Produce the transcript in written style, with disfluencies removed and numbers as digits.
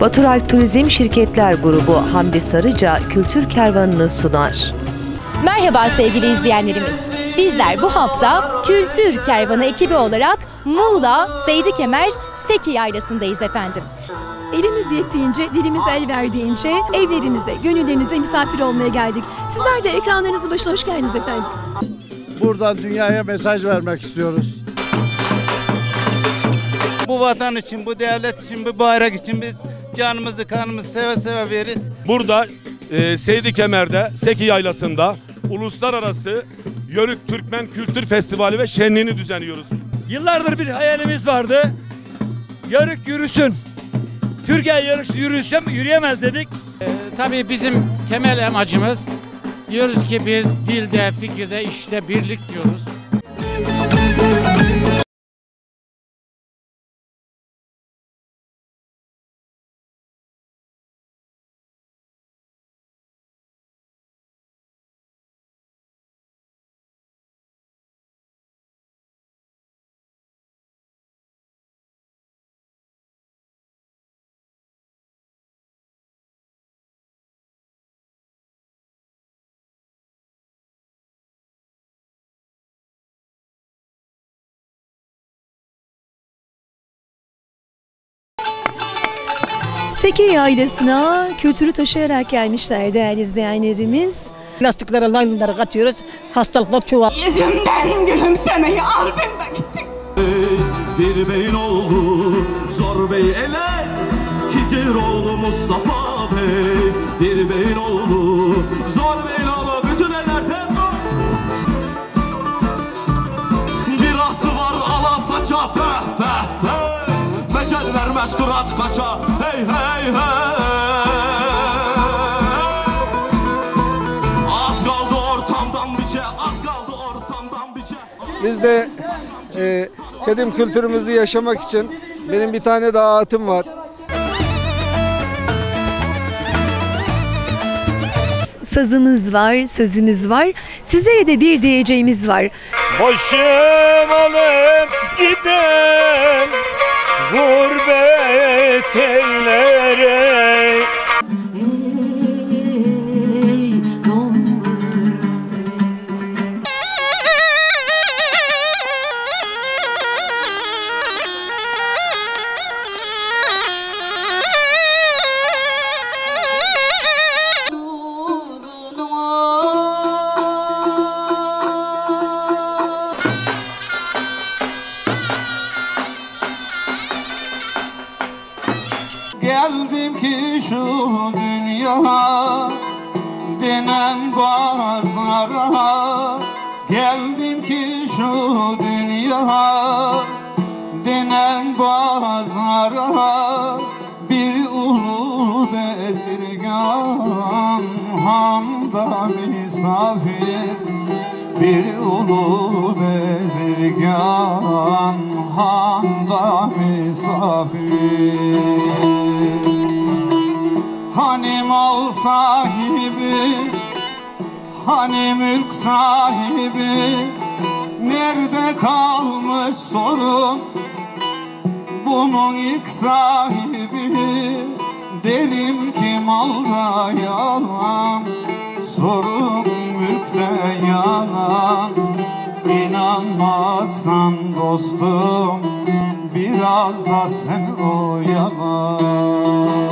Baturalp Turizm Şirketler Grubu Hamdi Sarıca Kültür Kervanı'nı sunar. Merhaba sevgili izleyenlerimiz. Bizler bu hafta Kültür Kervanı ekibi olarak Muğla Seydi Kemer Seki Yaylası'ndayız efendim. Elimiz yettiğince, dilimiz el verdiğince evlerinize, gönüllerinize misafir olmaya geldik. Sizler de ekranlarınızın başına hoş geldiniz efendim. Buradan dünyaya mesaj vermek istiyoruz. Bu vatan için, bu devlet için, bu bayrak için biz canımızı, kanımızı seve seve veririz. Burada Seydi Kemer'de, Seki Yaylası'nda Uluslararası Yörük Türkmen Kültür Festivali ve Şenliğini düzenliyoruz. Yıllardır bir hayalimiz vardı. Yörük yürüsün. Türkiye yörük yürüsem yürüyemez dedik. Tabii bizim temel amacımız, diyoruz ki biz dilde, fikirde, işte birlik diyoruz. Seki Yaylası'na kültürü taşıyarak gelmişler değerli izleyenlerimiz. Lastikleri, laylonları katıyoruz, hastalıklar çoğal. Yüzümden gülümsemeyi aldın da gittin. Bir beyin oğlu Zor Bey ele, Kicir oğlu Mustafa Bey. Bir beyin oğlu Zor Bey oğlu bütün ellerde. Bir atı var Alapaça, peh peh peh. Becel vermez kırat kaça, hey hey hey. Az kaldı ortamdan biçe, az kaldı ortamdan biçe. Biz de kadim kültürümüzü yaşamak için benim bir tane daha atım var. Sazımız var, sözümüz var. Sizlere de bir diyeceğimiz var. Başım alıp giden gurbet ellere. Geldim ki şu dünya denen pazara. Geldim ki şu dünya denen pazara. Bir ulu bezirgan handa misafir. Bir ulu bezirgan handa misafir. Hani mal sahibi, hani mülk sahibi, nerede kalmış sorun bunun ilk sahibi. Derim ki malda yalan, sorun mülkte yalan. İnanmazsan dostum biraz da sen oyalan.